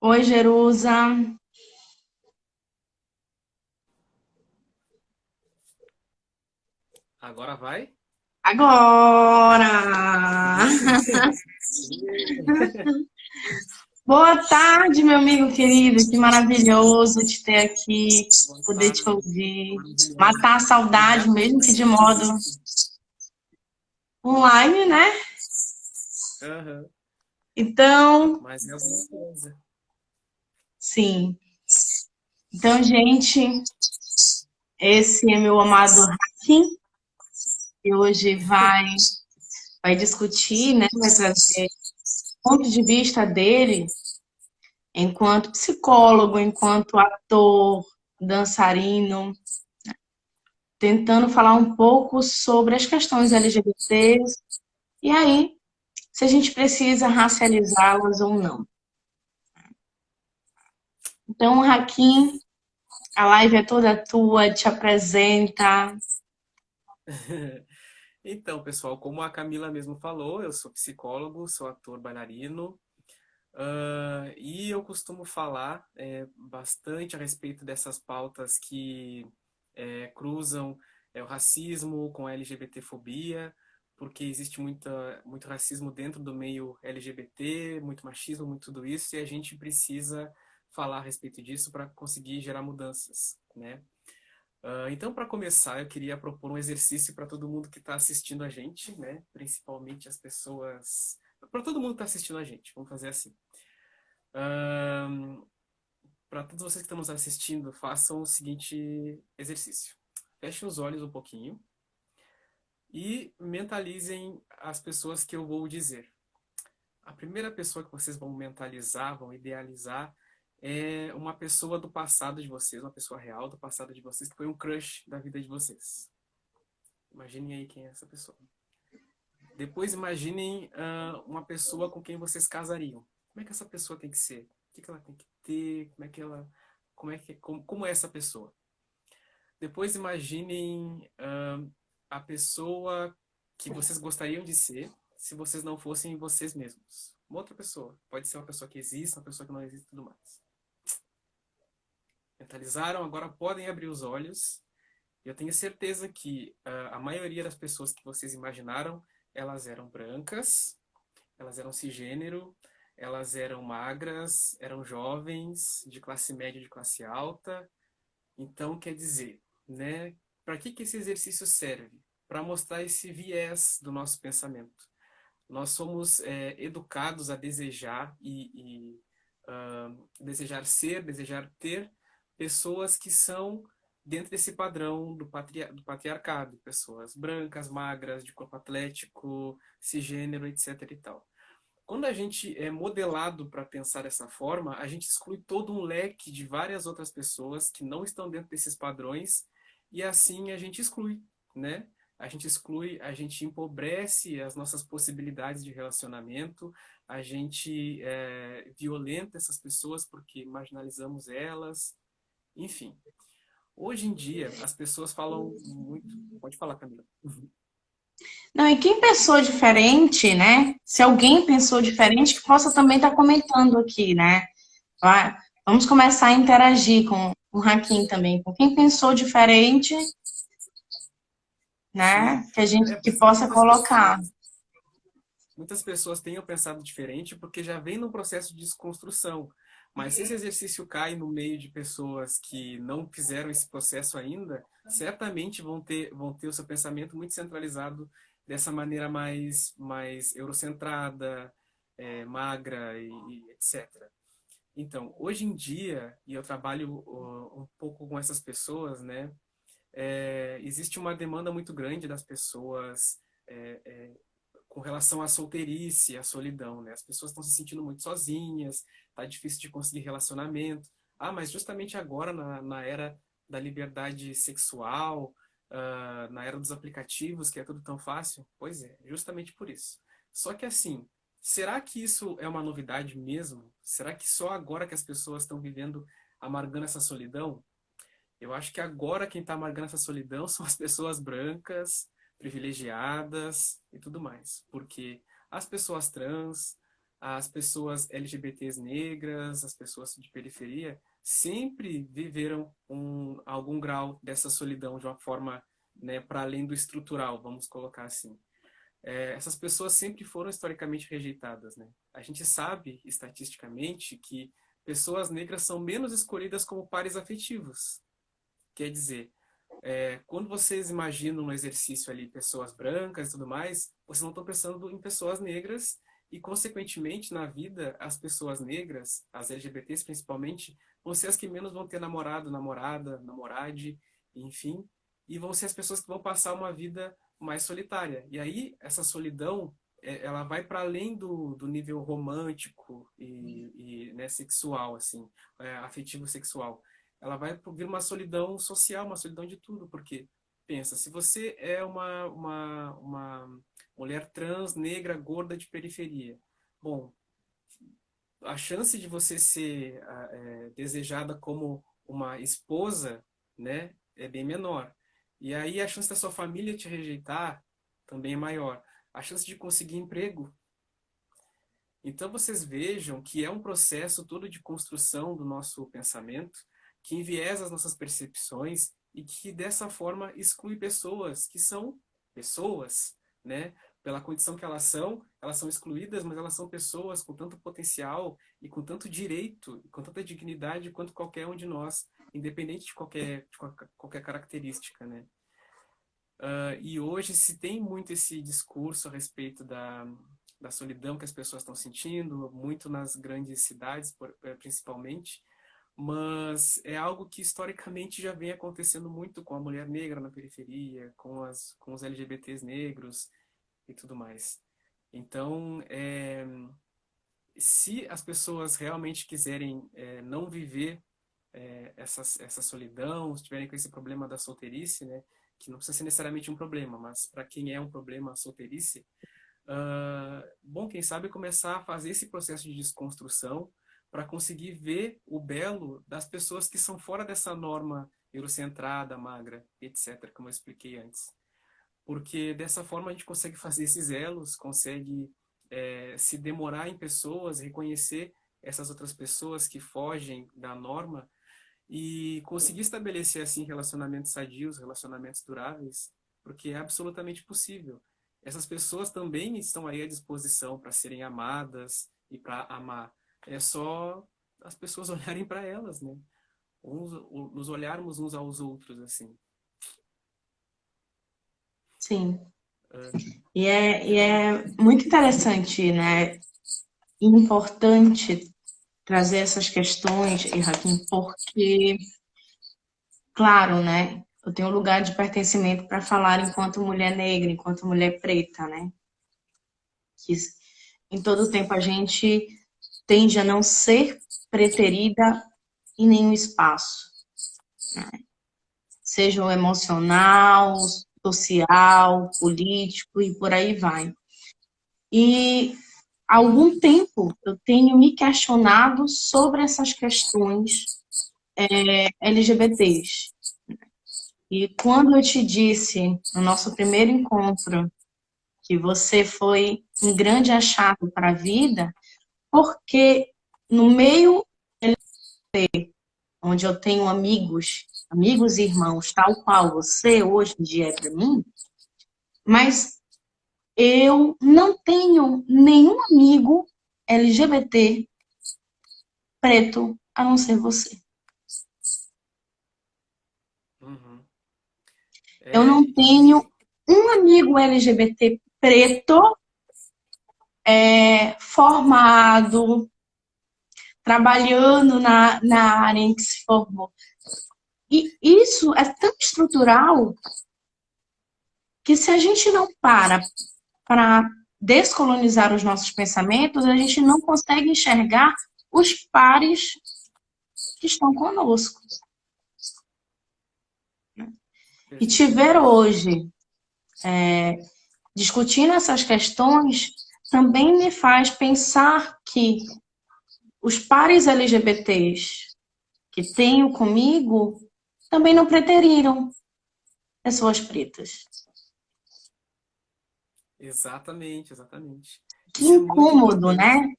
Oi, Jerusa. Agora vai? Agora! Boa tarde, meu amigo querido. Que maravilhoso te ter aqui, Boa poder te tarde. ouvir, Maravilhoso. matar a saudade, Obrigado pelo mesmo que de modo convite. online, né? Aham. Então, Mas é alguma coisa. sim. Então, gente, esse é meu amado Hakim, que hoje vai discutir, né? Vai trazer o ponto de vista dele enquanto psicólogo, enquanto ator, dançarino, tentando falar um pouco sobre as questões LGBTs e aí, se a gente precisa racializá-las ou não. Então, Hakim, a live é toda tua, te apresenta. Então, pessoal, como a Camila mesmo falou, eu sou psicólogo, sou ator bailarino, e eu costumo falar bastante a respeito dessas pautas que cruzam o racismo com a LGBTfobia, porque existe muito racismo dentro do meio LGBT, muito machismo, muito tudo isso, e a gente precisa falar a respeito disso para conseguir gerar mudanças, né? Então, para começar, eu queria propor um exercício para todo mundo que está assistindo a gente, né? Principalmente as pessoas. Para todo mundo que está assistindo a gente, vamos fazer assim. Para todos vocês que estão nos assistindo, façam o seguinte exercício: fechem os olhos um pouquinho e mentalizem as pessoas que eu vou dizer. A primeira pessoa que vocês vão mentalizar, vão idealizar, é uma pessoa do passado de vocês, uma pessoa real do passado de vocês, que foi um crush da vida de vocês. Imaginem aí quem é essa pessoa. Depois imaginem uma pessoa com quem vocês casariam. Como é que essa pessoa tem que ser? O que ela tem que ter? Como é essa pessoa? Depois imaginem a pessoa que vocês gostariam de ser se vocês não fossem vocês mesmos. Uma outra pessoa. Pode ser uma pessoa que existe, uma pessoa que não existe e tudo mais. Mentalizaram? Agora podem abrir os olhos. Eu tenho certeza que a maioria das pessoas que vocês imaginaram, elas eram brancas, elas eram cisgênero, elas eram magras, eram jovens, de classe média, de classe alta. Então, quer dizer, né? Para que esse exercício serve? Para mostrar esse viés do nosso pensamento. Nós somos educados a desejar desejar ser, desejar ter pessoas que são dentro desse padrão do patriarcado, pessoas brancas, magras, de corpo atlético, cisgênero, etc. e tal. Quando a gente é modelado para pensar dessa forma, a gente exclui todo um leque de várias outras pessoas que não estão dentro desses padrões e assim a gente exclui, né? A gente exclui, a gente empobrece as nossas possibilidades de relacionamento, a gente violenta essas pessoas porque marginalizamos elas, enfim. Hoje em dia, as pessoas falam muito. Pode falar, Camila. Não, e quem pensou diferente, né? Se alguém pensou diferente, que possa também estar comentando aqui, né? Vamos começar a interagir com o Hakim também, com quem pensou diferente, Sim, né? Que a gente que pode ser que possa colocar. muitas pessoas tenham pensado diferente porque já vem num processo de desconstrução. Mas se esse exercício cai no meio de pessoas que não fizeram esse processo ainda, certamente vão ter o seu pensamento muito centralizado dessa maneira mais eurocentrada, magra e etc. Então, hoje em dia, e eu trabalho um pouco com essas pessoas, né? Existe uma demanda muito grande das pessoas é, é, com relação à solteirice, à solidão, né? As pessoas estão se sentindo muito sozinhas, tá difícil de conseguir relacionamento. Ah, mas justamente agora, na era da liberdade sexual, na era dos aplicativos, que é tudo tão fácil? Pois é, justamente por isso. Só que assim, será que isso é uma novidade mesmo? Será que só agora que as pessoas estão vivendo, amargando essa solidão? Eu acho que agora quem está amargando essa solidão são as pessoas brancas, privilegiadas e tudo mais. Porque as pessoas trans, as pessoas LGBTs negras, as pessoas de periferia, sempre viveram algum grau dessa solidão de uma forma, né, para além do estrutural, vamos colocar assim. Essas pessoas sempre foram historicamente rejeitadas, né? A gente sabe, estatisticamente, que pessoas negras são menos escolhidas como pares afetivos. Quer dizer, quando vocês imaginam no exercício ali pessoas brancas e tudo mais, vocês não estão pensando em pessoas negras e, consequentemente, na vida, as pessoas negras, as LGBTs principalmente, vão ser as que menos vão ter namorado, namorada, namorade, enfim, e vão ser as pessoas que vão passar uma vida mais solitária. E aí, essa solidão, ela vai para além do nível romântico né, sexual, assim, afetivo sexual. Ela vai vir uma solidão social, uma solidão de tudo, porque, pensa, se você é uma mulher trans, negra, gorda de periferia, bom, a chance de você ser desejada como uma esposa, né, é bem menor. E aí a chance da sua família te rejeitar também é maior. A chance de conseguir emprego. Então vocês vejam que é um processo todo de construção do nosso pensamento, que enviesa as nossas percepções e que dessa forma exclui pessoas que são pessoas, né? Pela condição que elas são excluídas, mas elas são pessoas com tanto potencial e com tanto direito, e com tanta dignidade quanto qualquer um de nós, independente de qualquer característica, né? E hoje se tem muito esse discurso a respeito da solidão que as pessoas estão sentindo, muito nas grandes cidades, principalmente, mas é algo que historicamente já vem acontecendo muito com a mulher negra na periferia, com os LGBTs negros e tudo mais. Então, se as pessoas realmente quiserem não viver essa solidão, estiverem com esse problema da solteirice, né, que não precisa ser necessariamente um problema, mas para quem é um problema a solteirice, bom, quem sabe começar a fazer esse processo de desconstrução para conseguir ver o belo das pessoas que são fora dessa norma eurocentrada, magra, etc., como eu expliquei antes. Porque dessa forma a gente consegue fazer esses elos, consegue se demorar em pessoas, reconhecer essas outras pessoas que fogem da norma e conseguir estabelecer assim relacionamentos sadios, relacionamentos duráveis, porque é absolutamente possível. Essas pessoas também estão aí à disposição para serem amadas e para amar. É só as pessoas olharem para elas, né? Nos olharmos uns aos outros, assim. Sim. E é muito interessante, né? E importante trazer essas questões, Raquel, porque, claro, né? Eu tenho um lugar de pertencimento para falar enquanto mulher negra, enquanto mulher preta, né? Que em todo tempo a gente tende a não ser preterida em nenhum espaço, né? Seja o emocional, social, político e por aí vai. E há algum tempo eu tenho me questionado sobre essas questões LGBTs. E quando eu te disse no nosso primeiro encontro que você foi um grande achado para a vida, porque no meio onde eu tenho amigos e irmãos, tal qual você hoje em dia é para mim, mas eu não tenho nenhum amigo LGBT preto a não ser você. Uhum. Eu não tenho um amigo LGBT preto formado, trabalhando na área em que se formou. E isso é tão estrutural que se a gente não para descolonizar os nossos pensamentos, a gente não consegue enxergar os pares que estão conosco. E te ver hoje discutindo essas questões também me faz pensar que os pares LGBTs que tenho comigo também não preteriram pessoas pretas. Exatamente, exatamente. Que Isso é muito incômodo, importante. né?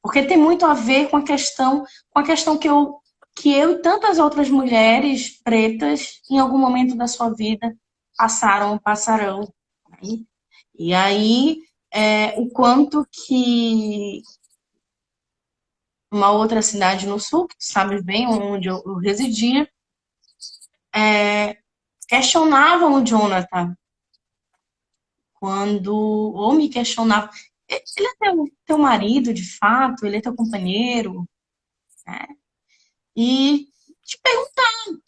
Porque tem muito a ver com a questão que eu e tantas outras mulheres pretas, em algum momento da sua vida, passaram ou passarão. Né? E aí, o quanto que uma outra cidade no sul, que tu sabes bem, onde eu residia, questionavam o Jonathan quando, ou me questionavam, ele é teu marido, de fato, ele é teu companheiro, né? E te perguntar,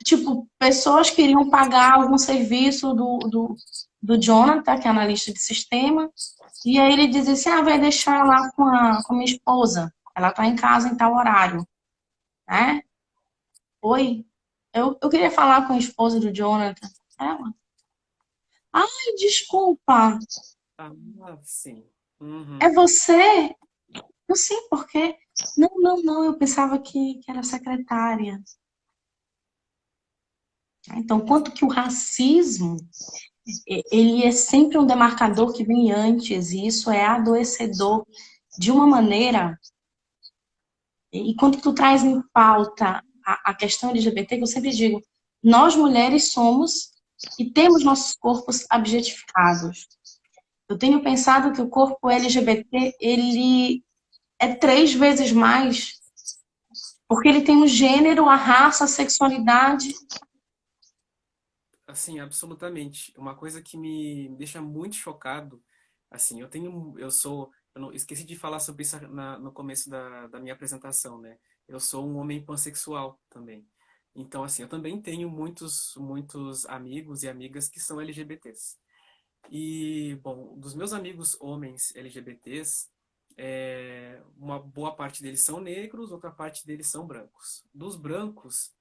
tipo, pessoas queriam pagar algum serviço do Jonathan, que é analista de sistema, e aí ele dizia assim, vai deixar lá com a minha esposa, ela tá em casa em tal horário, né? Oi, eu queria falar com a esposa do Jonathan. Ela, ai, desculpa, Ah, sim. é Uhum. você? Eu sim, porque não, não, não, eu pensava que era secretária. Então, quanto que o racismo, ele é sempre um demarcador que vem antes, e isso é adoecedor de uma maneira, e quando tu traz em pauta a questão LGBT, que eu sempre digo, nós mulheres somos e temos nossos corpos objetificados. Eu tenho pensado que o corpo LGBT, ele é 3 vezes mais, porque ele tem o gênero, a raça, a sexualidade. Assim, absolutamente. Uma coisa que me deixa muito chocado, assim, eu não esqueci de falar sobre isso no começo da minha apresentação, né? Eu sou um homem pansexual também. Então, assim, eu também tenho muitos amigos e amigas que são LGBTs. E, bom, dos meus amigos homens LGBTs, uma boa parte deles são negros, outra parte deles são brancos. Dos brancos,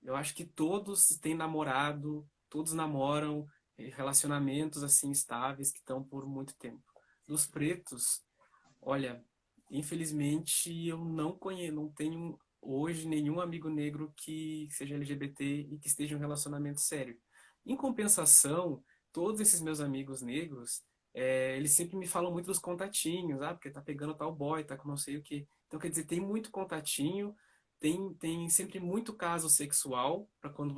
eu acho que todos têm namorado, todos namoram, relacionamentos assim estáveis que estão por muito tempo. Dos pretos, olha, infelizmente eu não conheço, não tenho hoje nenhum amigo negro que seja LGBT e que esteja em um relacionamento sério. Em compensação, todos esses meus amigos negros, eles sempre me falam muito dos contatinhos, porque tá pegando tal boy, tá com não sei o quê. Então, quer dizer, tem muito contatinho, tem sempre muito caso sexual para quando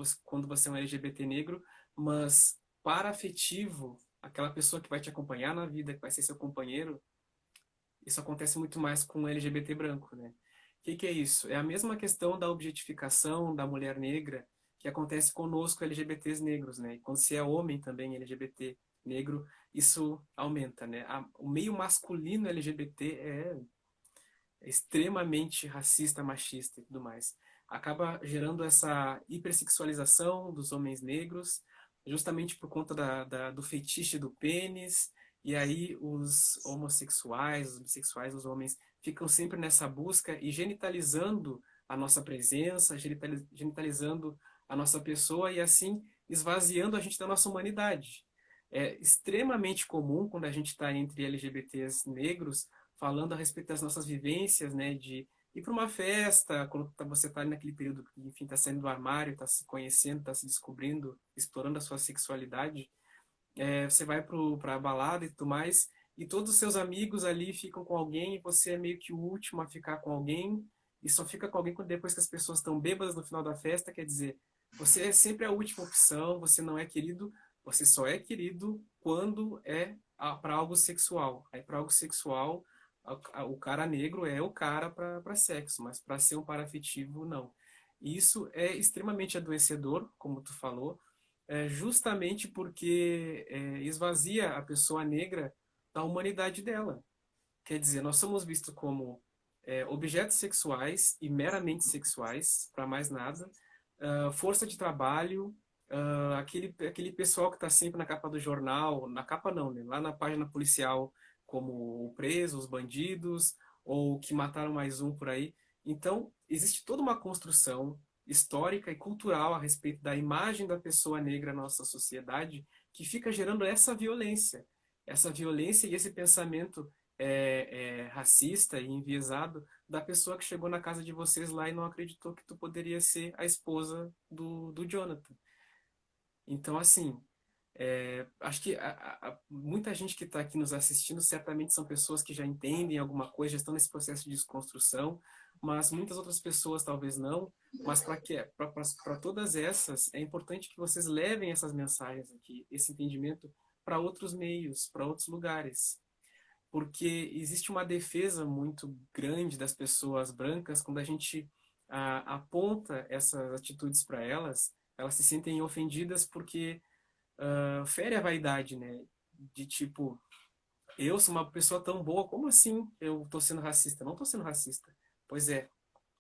você é um LGBT negro, mas para afetivo, aquela pessoa que vai te acompanhar na vida, que vai ser seu companheiro, isso acontece muito mais com LGBT branco, né? O que é isso? É a mesma questão da objetificação da mulher negra que acontece conosco LGBTs negros, né? E quando você é homem também LGBT negro, isso aumenta, né? O meio masculino LGBT é extremamente racista, machista e tudo mais. Acaba gerando essa hipersexualização dos homens negros, justamente por conta do fetiche do pênis, e aí os homossexuais, os bissexuais, os homens ficam sempre nessa busca e genitalizando a nossa presença, genitalizando a nossa pessoa e assim esvaziando a gente da nossa humanidade. É extremamente comum quando a gente está entre LGBTs negros falando a respeito das nossas vivências, né, de ir para uma festa, quando você está naquele período que, enfim, está saindo do armário, está se conhecendo, está se descobrindo, explorando a sua sexualidade, você vai para a balada e tudo mais, e todos os seus amigos ali ficam com alguém, e você é meio que o último a ficar com alguém, e só fica com alguém depois que as pessoas estão bêbadas no final da festa, quer dizer, você é sempre a última opção, você não é querido, você só é querido quando é para algo sexual. Aí para algo sexual, o cara negro é o cara para sexo, mas para ser um parafetivo, não. E isso é extremamente adoecedor, como tu falou, justamente porque esvazia a pessoa negra da humanidade dela. Quer dizer, nós somos vistos como objetos sexuais e meramente sexuais, para mais nada, força de trabalho, aquele pessoal que está sempre na capa do jornal, na capa não, né? Lá na página policial, como o preso, os bandidos, ou que mataram mais um por aí. Então, existe toda uma construção histórica e cultural a respeito da imagem da pessoa negra na nossa sociedade que fica gerando essa violência e esse pensamento racista e enviesado da pessoa que chegou na casa de vocês lá e não acreditou que tu poderia ser a esposa do Jonathan. Então, assim, Acho que muita gente que está aqui nos assistindo certamente são pessoas que já entendem alguma coisa, já estão nesse processo de desconstrução, mas muitas outras pessoas talvez não. Mas para todas essas, é importante que vocês levem essas mensagens aqui, esse entendimento para outros meios, para outros lugares. Porque existe uma defesa muito grande das pessoas brancas quando a gente aponta essas atitudes para elas, elas se sentem ofendidas porque fere a vaidade, né? De tipo, eu sou uma pessoa tão boa, como assim eu tô sendo racista? Não tô sendo racista. Pois é,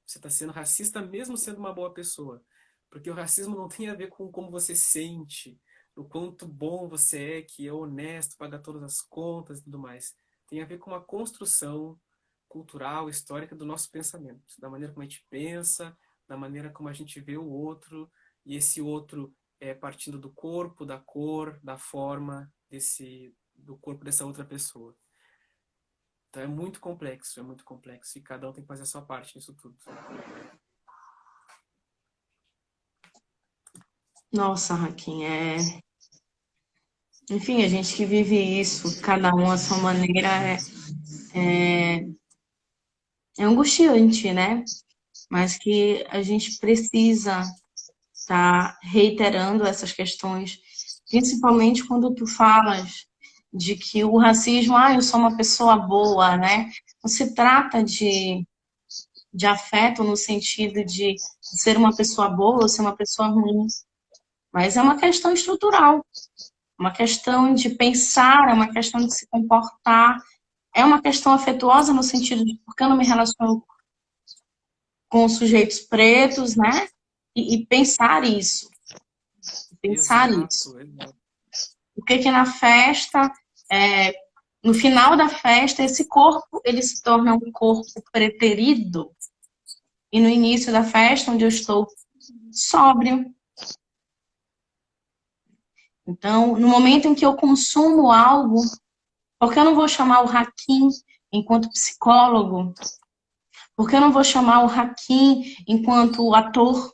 você está sendo racista mesmo sendo uma boa pessoa. Porque o racismo não tem a ver com como você sente, o quanto bom você é, que é honesto, paga todas as contas e tudo mais. Tem a ver com uma construção cultural, histórica do nosso pensamento, da maneira como a gente pensa, da maneira como a gente vê o outro, e esse outro é partindo do corpo, da cor, da forma do corpo dessa outra pessoa. Então é muito complexo, e cada um tem que fazer a sua parte nisso tudo. Nossa, Raquel, enfim, a gente que vive isso, cada um à sua maneira, é angustiante, né? Mas que a gente precisa estar reiterando essas questões, principalmente quando tu falas de que o racismo, eu sou uma pessoa boa, né? Não se trata de afeto no sentido de ser uma pessoa boa ou ser uma pessoa ruim, mas é uma questão estrutural, uma questão de pensar, é uma questão de se comportar, é uma questão afetuosa no sentido de por que eu não me relaciono com sujeitos pretos, né? E pensar isso, pensar isso. Exato, exato. Por que que na festa, no final da festa, esse corpo ele se torna um corpo preterido e no início da festa, onde eu estou sóbrio. Então, no momento em que eu consumo algo, por que eu não vou chamar o Hakim enquanto psicólogo? Por que eu não vou chamar o Hakim enquanto ator?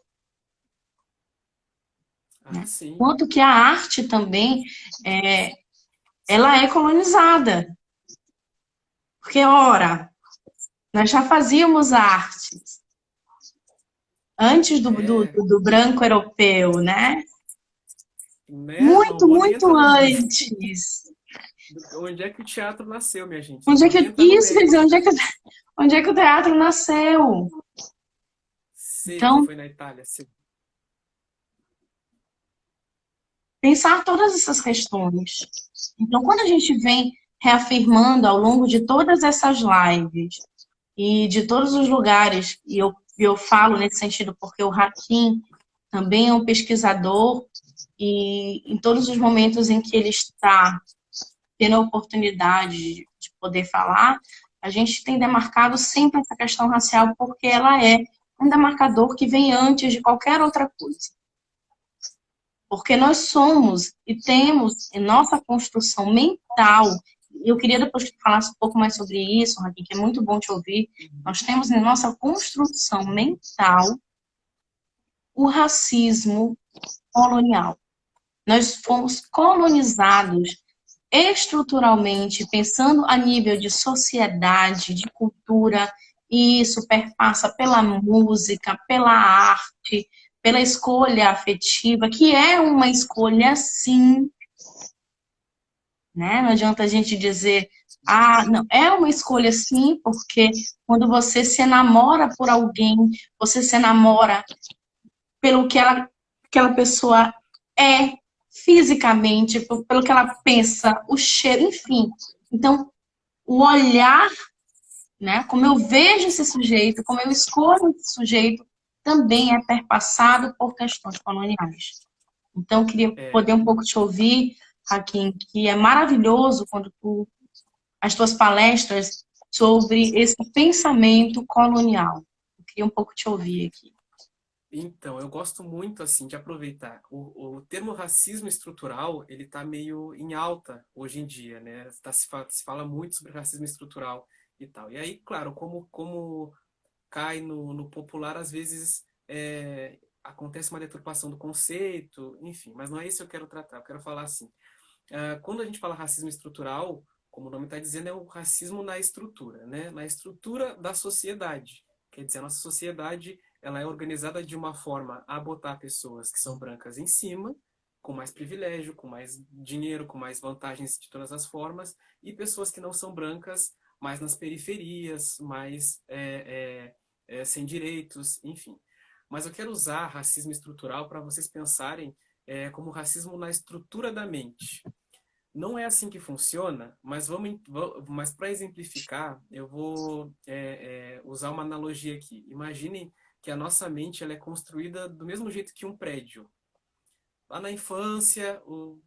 Né? Sim. Quanto que a arte também, ela é colonizada. Porque, ora, nós já fazíamos arte antes É, do branco europeu, né? né? Não Muito, vou nem entrar muito no mérito. antes. Onde é que o teatro nasceu, minha gente? Não Onde é vou que, nem entrar no isso, quer dizer, mérito. onde é que o teatro nasceu? Sei que Então, foi na Itália. Sei. pensar todas essas questões. Então, quando a gente vem reafirmando ao longo de todas essas lives e de todos os lugares, e eu falo nesse sentido porque o Hakim também é um pesquisador e em todos os momentos em que ele está tendo a oportunidade de poder falar, a gente tem demarcado sempre essa questão racial porque ela é um demarcador que vem antes de qualquer outra coisa. Porque nós somos e temos em nossa construção mental, eu queria depois que tu falasse um pouco mais sobre isso, Raquel, que é muito bom te ouvir, nós temos em nossa construção mental o racismo colonial. Nós fomos colonizados estruturalmente, pensando a nível de sociedade, de cultura, e isso perpassa pela música, pela arte, pela escolha afetiva, que é uma escolha sim, né? Não adianta a gente dizer, não, é uma escolha sim, porque quando você se enamora por alguém, você se enamora pelo que aquela pessoa é fisicamente, pelo que ela pensa, o cheiro, enfim. Então, o olhar, né, como eu vejo esse sujeito, como eu escolho esse sujeito, também é perpassado por questões coloniais. Então, eu queria É, poder um pouco te ouvir, Hakim, que é maravilhoso quando as tuas palestras sobre esse pensamento colonial. Eu queria um pouco te ouvir aqui. então, eu gosto muito assim de aproveitar. O termo racismo estrutural, ele está meio em alta hoje em dia, né? Se fala muito sobre racismo estrutural e tal. E aí, claro, como cai no popular, às vezes acontece uma deturpação do conceito, enfim, mas não é isso que eu quero tratar. Eu quero falar assim, quando a gente fala racismo estrutural, como o nome está dizendo, é o racismo na estrutura, né? Na estrutura da sociedade. Quer dizer, a nossa sociedade ela é organizada de uma forma a botar pessoas que são brancas em cima, com mais privilégio, com mais dinheiro, com mais vantagens de todas as formas, e pessoas que não são brancas, mais nas periferias, mais sem direitos, enfim. Mas eu quero usar racismo estrutural para vocês pensarem como racismo na estrutura da mente. Não é assim que funciona, mas para exemplificar, eu vou usar uma analogia aqui. Imaginem que a nossa mente ela é construída do mesmo jeito que um prédio. Lá na infância,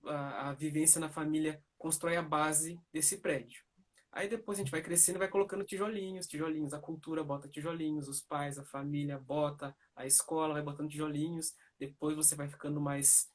a vivência na família constrói a base desse prédio. Aí depois a gente vai crescendo e vai colocando tijolinhos, tijolinhos. A cultura bota tijolinhos, os pais, a família bota, a escola vai botando tijolinhos. Depois você vai ficando mais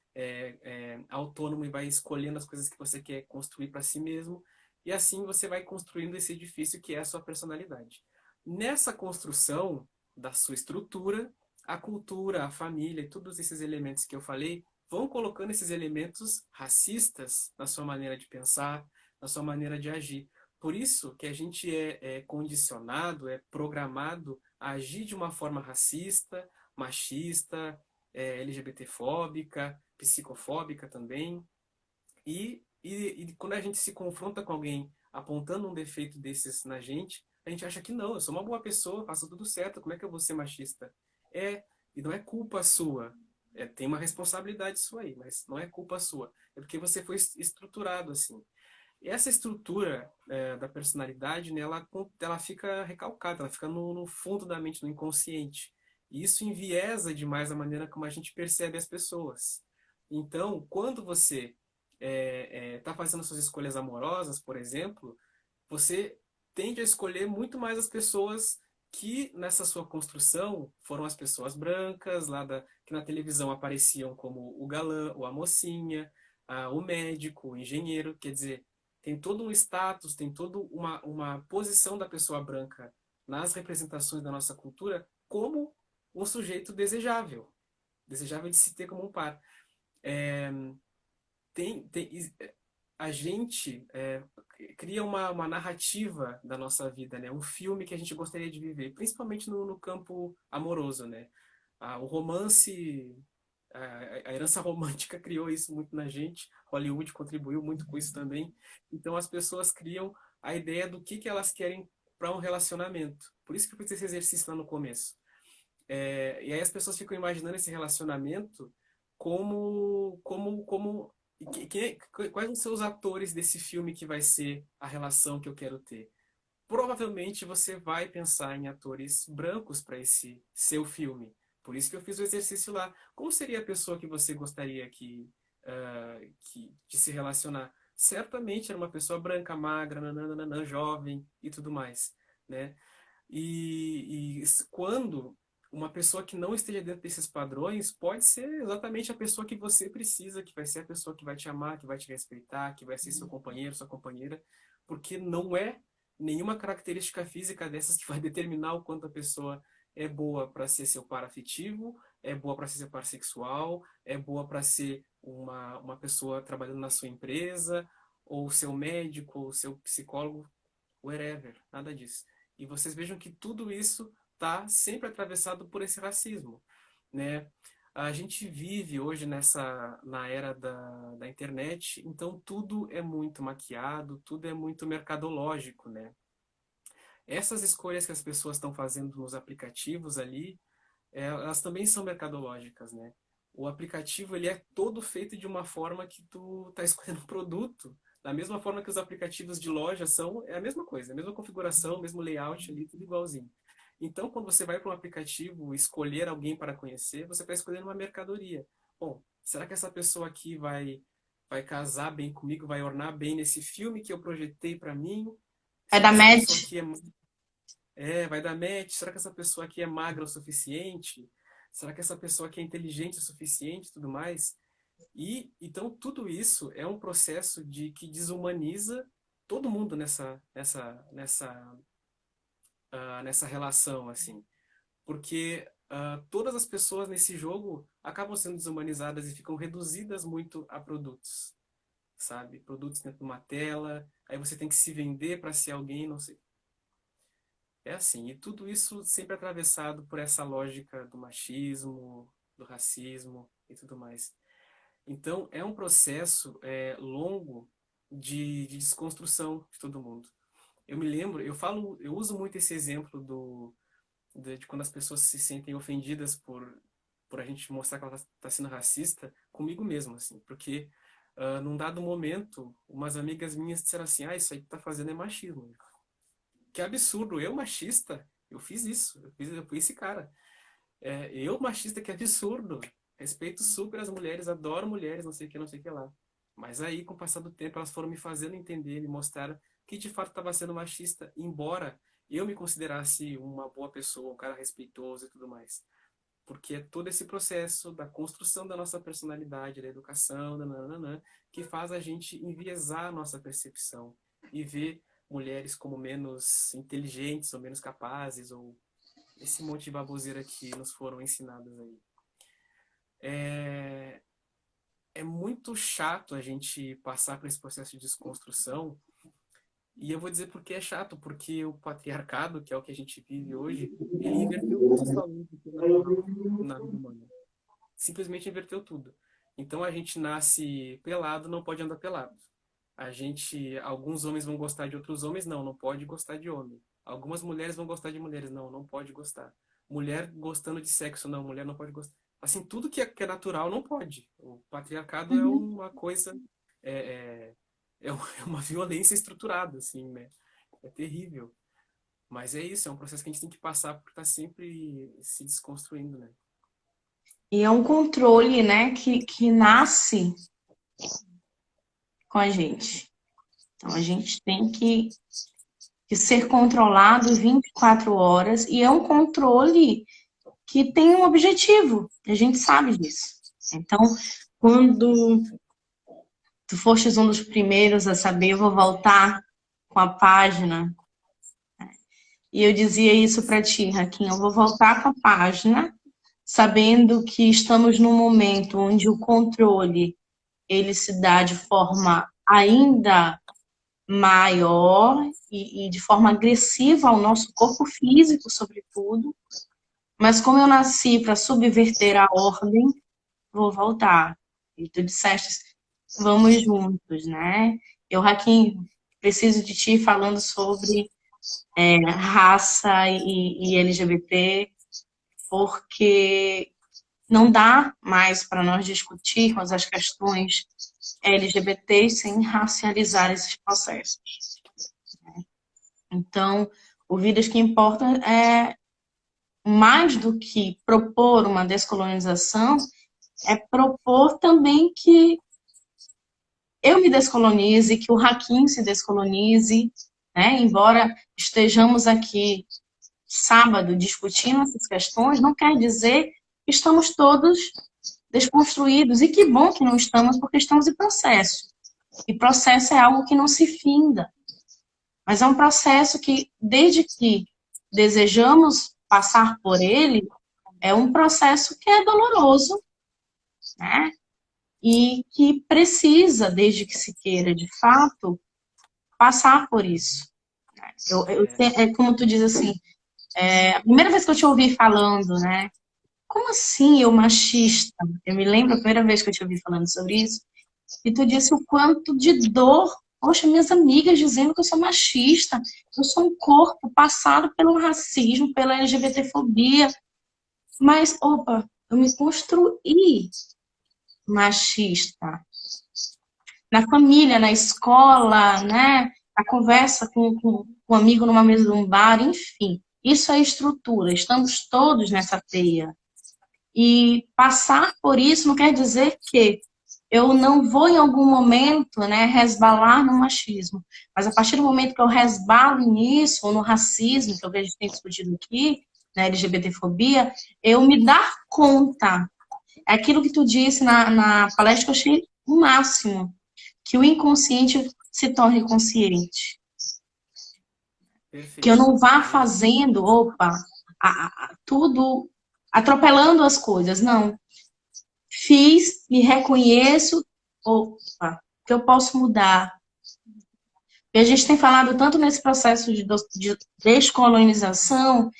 autônomo e vai escolhendo as coisas que você quer construir para si mesmo. E assim você vai construindo esse edifício que é a sua personalidade. Nessa construção da sua estrutura, a cultura, a família e todos esses elementos que eu falei vão colocando esses elementos racistas na sua maneira de pensar, na sua maneira de agir. Por isso que a gente é condicionado, é programado a agir de uma forma racista, machista, LGBTfóbica, psicofóbica também. E quando a gente se confronta com alguém apontando um defeito desses na gente, a gente acha que não, eu sou uma boa pessoa, faço tudo certo, como é que eu vou ser machista? E não é culpa sua. Tem uma responsabilidade sua aí, mas não é culpa sua. É porque você foi estruturado assim. E essa estrutura da personalidade, né, ela fica recalcada, ela fica no fundo da mente, no inconsciente. E isso enviesa demais a maneira como a gente percebe as pessoas. Então, quando você está fazendo suas escolhas amorosas, por exemplo, você tende a escolher muito mais as pessoas que nessa sua construção foram as pessoas brancas, que na televisão apareciam como o galã, ou a mocinha, o médico, o engenheiro, quer dizer, tem todo um status, tem toda uma posição da pessoa branca nas representações da nossa cultura como um sujeito desejável, desejável de se ter como um par. É, tem, a gente cria uma narrativa da nossa vida, né? Um filme que a gente gostaria de viver, principalmente no campo amoroso, né? O romance, a herança romântica criou isso muito na gente, Hollywood contribuiu muito com isso também. Então as pessoas criam a ideia do que elas querem para um relacionamento. Por isso que eu fiz esse exercício lá no começo. E aí as pessoas ficam imaginando esse relacionamento como quais vão ser os atores desse filme que vai ser a relação que eu quero ter? Provavelmente você vai pensar em atores brancos para esse seu filme. Por isso que eu fiz o exercício lá. Como seria a pessoa que você gostaria de se relacionar? Certamente era uma pessoa branca, magra, nananana, jovem e tudo mais, né? E quando uma pessoa que não esteja dentro desses padrões pode ser exatamente a pessoa que você precisa, que vai ser a pessoa que vai te amar, que vai te respeitar, que vai ser seu companheiro, sua companheira, porque não é nenhuma característica física dessas que vai determinar o quanto a pessoa é boa para ser seu par afetivo, é boa para ser seu par sexual, é boa para ser uma pessoa trabalhando na sua empresa, ou seu médico, ou seu psicólogo, wherever, nada disso. E vocês vejam que tudo isso está sempre atravessado por esse racismo, né? A gente vive hoje na era da internet, então tudo é muito maquiado, tudo é muito mercadológico, né? Essas escolhas que as pessoas estão fazendo nos aplicativos ali, elas também são mercadológicas, né? O aplicativo ele é todo feito de uma forma que tu tá escolhendo um produto, da mesma forma que os aplicativos de loja são, é a mesma coisa, a mesma configuração, o mesmo layout ali, tudo igualzinho. Então, quando você vai para um aplicativo escolher alguém para conhecer, você está escolhendo uma mercadoria. Bom, será que essa pessoa aqui vai casar bem comigo, vai ornar bem nesse filme que eu projetei para mim? Vai Será dar que essa pessoa match? aqui vai dar match? Será que essa pessoa aqui é magra o suficiente? Será que essa pessoa aqui é inteligente o suficiente e tudo mais? E então tudo isso é um processo que desumaniza todo mundo nessa relação, assim. Porque todas as pessoas nesse jogo acabam sendo desumanizadas e ficam reduzidas muito a produtos, sabe? Produtos dentro de uma tela, aí você tem que se vender para ser alguém, não sei. É assim, e tudo isso sempre atravessado por essa lógica do machismo, do racismo e tudo mais. Então, é um processo longo de desconstrução de todo mundo. Eu me lembro, eu uso muito esse exemplo de quando as pessoas se sentem ofendidas por a gente mostrar que ela está sendo racista comigo mesmo, assim, porque num dado momento, umas amigas minhas disseram assim, isso aí que tá fazendo é machismo. Que absurdo, eu machista, eu fiz isso, eu fui esse cara. Eu machista, que absurdo. Respeito super as mulheres, adoro mulheres, não sei o que, não sei o que lá. Mas aí, com o passar do tempo, elas foram me fazendo entender, me mostraram que de fato estava sendo machista, embora eu me considerasse uma boa pessoa, um cara respeitoso e tudo mais. Porque é todo esse processo da construção da nossa personalidade, da educação, nananana, que faz a gente enviesar a nossa percepção e ver mulheres como menos inteligentes ou menos capazes, ou esse monte de baboseira que nos foram ensinadas aí. É muito chato a gente passar por esse processo de desconstrução, e eu vou dizer por que é chato, porque o patriarcado, que é o que a gente vive hoje, ele inverteu totalmente o que é natural na vida humana. Simplesmente inverteu tudo. Então a gente nasce pelado, não pode andar pelado. Alguns homens vão gostar de outros homens, não, não pode gostar de homem. Algumas mulheres vão gostar de mulheres, não, não pode gostar. Mulher gostando de sexo, não, mulher não pode gostar. Assim, tudo que é natural não pode. O patriarcado é Uhum. uma coisa, é, é uma violência estruturada, assim, né? É terrível. Mas é isso, é um processo que a gente tem que passar porque está sempre se desconstruindo, né? E é um controle, né, que nasce com a gente. Então, a gente tem que ser controlado 24 horas, e é um controle que tem um objetivo, a gente sabe disso. Então, quando tu fostes um dos primeiros a saber, eu vou voltar com a página, e eu dizia isso para ti, Raquinha, eu vou voltar com a página, sabendo que estamos num momento onde o controle ele se dá de forma ainda maior e de forma agressiva ao nosso corpo físico, sobretudo. Mas como eu nasci para subverter a ordem, vou voltar. E tu disseste, vamos juntos, né? Eu, Raquel, preciso de ti falando sobre raça e LGBT, porque não dá mais para nós discutirmos as questões LGBTs sem racializar esses processos. Então, o Vidas que Importam é mais do que propor uma descolonização, é propor também que eu me descolonize, que o Hakim se descolonize, né? Embora estejamos aqui sábado discutindo essas questões, não quer dizer que estamos todos desconstruídos, e que bom que não estamos, porque estamos em processo. E processo é algo que não se finda, mas é um processo que, desde que desejamos passar por ele, é um processo que é doloroso, né? E que precisa, desde que se queira, de fato, passar por isso. É, É como tu diz assim, a primeira vez que eu te ouvi falando, né? Como assim eu machista? Eu me lembro a primeira vez que eu te ouvi falando sobre isso, e tu disse o quanto de dor. Poxa, minhas amigas dizendo que eu sou machista, eu sou um corpo passado pelo racismo, pela LGBTfobia, mas, opa, eu me construí machista. Na família, na escola, né? A conversa com um amigo numa mesa de um bar, enfim. Isso é estrutura, estamos todos nessa teia. E passar por isso não quer dizer que eu não vou em algum momento, né, resbalar no machismo. Mas a partir do momento que eu resbalo nisso, ou no racismo, que é o que a gente tem discutido aqui, na LGBTfobia, eu me dar conta. É aquilo que tu disse na palestra que eu achei o máximo, que o inconsciente se torne consciente. Que eu perfeito. não vá E fazendo, opa, tudo atropelando as coisas. Não. Fiz, me reconheço, opa, que eu posso mudar. E a gente tem falado tanto nesse processo de descolonização,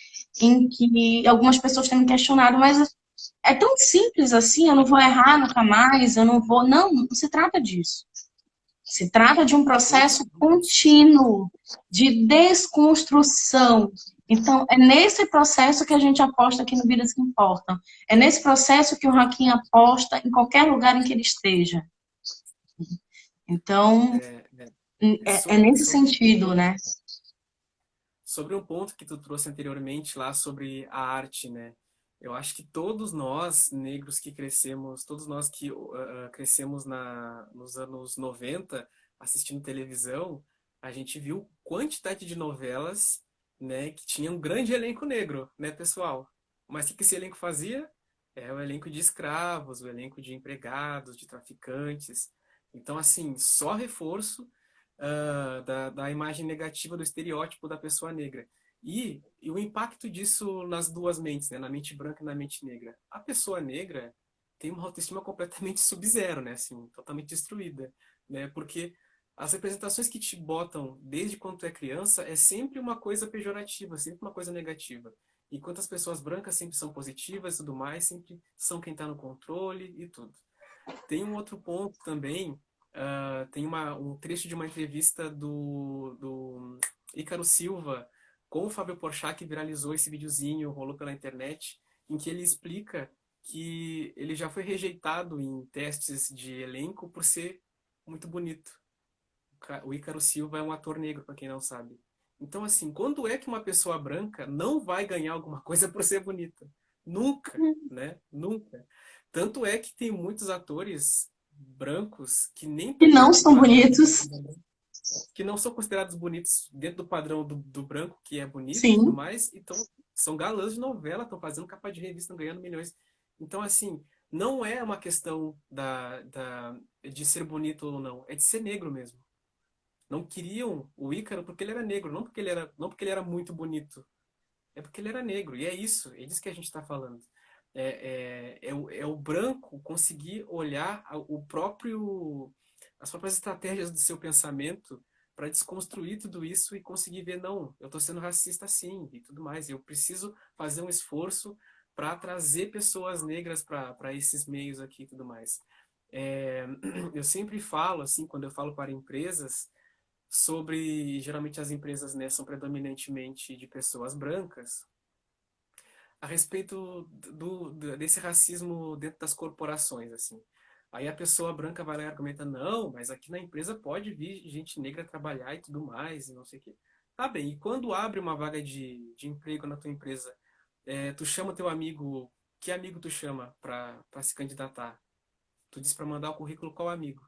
em que algumas pessoas têm me questionado, mas é tão simples assim, eu não vou errar nunca mais, eu não vou. Não se trata disso. Se trata de um processo contínuo de desconstrução. Então, é nesse processo que a gente aposta aqui no Vidas que Importam. É nesse processo que o Joaquim aposta em qualquer lugar em que ele esteja. Então, é nesse sentido, né? Sobre um ponto que tu trouxe anteriormente lá sobre a arte, né? Eu acho que todos nós, negros que crescemos, todos nós que crescemos nos anos 90 assistindo televisão, a gente viu quantidade de novelas, né, que tinham um grande elenco negro, né, pessoal? Mas o que esse elenco fazia? É o elenco de escravos, o elenco de empregados, de traficantes. Então, assim, só reforço da imagem negativa do estereótipo da pessoa negra. E o impacto disso nas duas mentes, né? Na mente branca e na mente negra. A pessoa negra tem uma autoestima completamente sub-zero, né? Assim, totalmente destruída, né? Porque as representações que te botam desde quando tu é criança é sempre uma coisa pejorativa, sempre uma coisa negativa. Enquanto as pessoas brancas sempre são positivas e tudo mais, sempre são quem está no controle e tudo. Tem um outro ponto também, tem um trecho de uma entrevista do Ícaro Silva com o Fábio Porchat, que viralizou esse videozinho, rolou pela internet, em que ele explica que ele já foi rejeitado em testes de elenco por ser muito bonito. O Ícaro Silva é um ator negro, para quem não sabe. Então, assim, quando é que uma pessoa branca não vai ganhar alguma coisa por ser bonita? Nunca, né? Nunca. Tanto é que tem muitos atores brancos que nem Que estão não dentro do são padrão, bonitos. que não são considerados bonitos dentro do padrão do branco, que é bonito e tudo Sim. mais, então são galãs de novela, estão fazendo capa de revista, estão ganhando milhões. Então, assim, não é uma questão de ser bonito ou não, é de ser negro mesmo. Não queriam o Ícaro porque ele era negro, não porque ele era muito bonito. É porque ele era negro. E é isso, é disso que a gente está falando. É o branco conseguir olhar as próprias estratégias do seu pensamento para desconstruir tudo isso e conseguir ver, não, eu estou sendo racista sim e tudo mais. Eu preciso fazer um esforço para trazer pessoas negras para esses meios aqui e tudo mais. Eu sempre falo, assim, quando eu falo para empresas, geralmente as empresas, né, são predominantemente de pessoas brancas, a respeito desse racismo dentro das corporações, assim. Aí a pessoa branca vai lá e argumenta, não, mas aqui na empresa pode vir gente negra trabalhar e tudo mais, e não sei o quê. Tá bem, e quando abre uma vaga de emprego na tua empresa, tu chama teu amigo, que amigo tu chama para se candidatar? Tu diz para mandar o currículo qual amigo?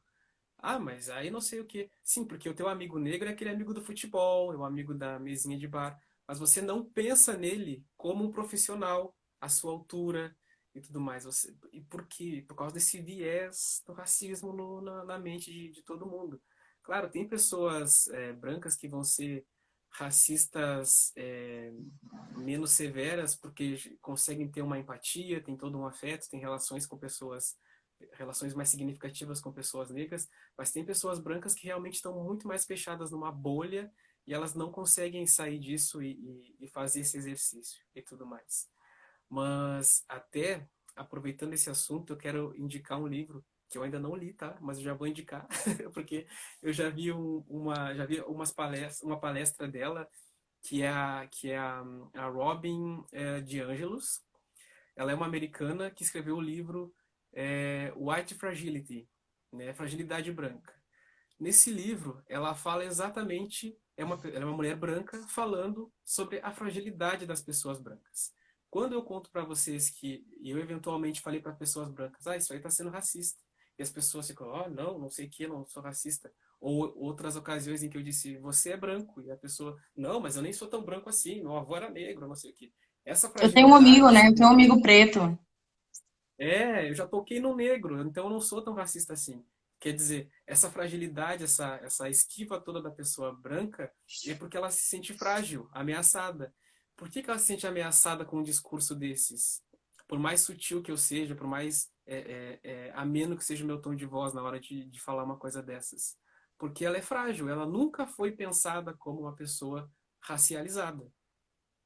Ah, mas aí não sei o quê. Sim, porque o teu amigo negro é aquele amigo do futebol, é o amigo da mesinha de bar. Mas você não pensa nele como um profissional, à sua altura e tudo mais. E por quê? Por causa desse viés do racismo na mente de todo mundo. Claro, tem pessoas brancas que vão ser racistas menos severas porque conseguem ter uma empatia, tem todo um afeto, tem relações mais significativas com pessoas negras, mas tem pessoas brancas que realmente estão muito mais fechadas numa bolha e elas não conseguem sair disso e fazer esse exercício e tudo mais. Mas até aproveitando esse assunto, eu quero indicar um livro que eu ainda não li, tá? Mas eu já vou indicar, porque eu uma palestra dela que é a Robin DeAngelis. Ela é uma americana que escreveu o livro White Fragility, né? Fragilidade branca. Nesse livro, ela fala exatamente, ela é uma mulher branca falando sobre a fragilidade das pessoas brancas. Quando eu conto para vocês que eu eventualmente falei para pessoas brancas, isso aí está sendo racista, e as pessoas ficam, não, não sei o que, não sou racista. Ou outras ocasiões em que eu disse, você é branco, e a pessoa, não, mas eu nem sou tão branco assim, meu avô era negro, não sei o que. Essa Eu tenho um amigo, fragilidade né? Eu tenho um amigo preto. eu já toquei no negro, então eu não sou tão racista assim. Quer dizer, essa fragilidade, essa esquiva toda da pessoa branca é porque ela se sente frágil, ameaçada. Por que ela se sente ameaçada com um discurso desses? Por mais sutil que eu seja, por mais ameno que seja o meu tom de voz na hora de falar uma coisa dessas. Porque ela é frágil, ela nunca foi pensada como uma pessoa racializada.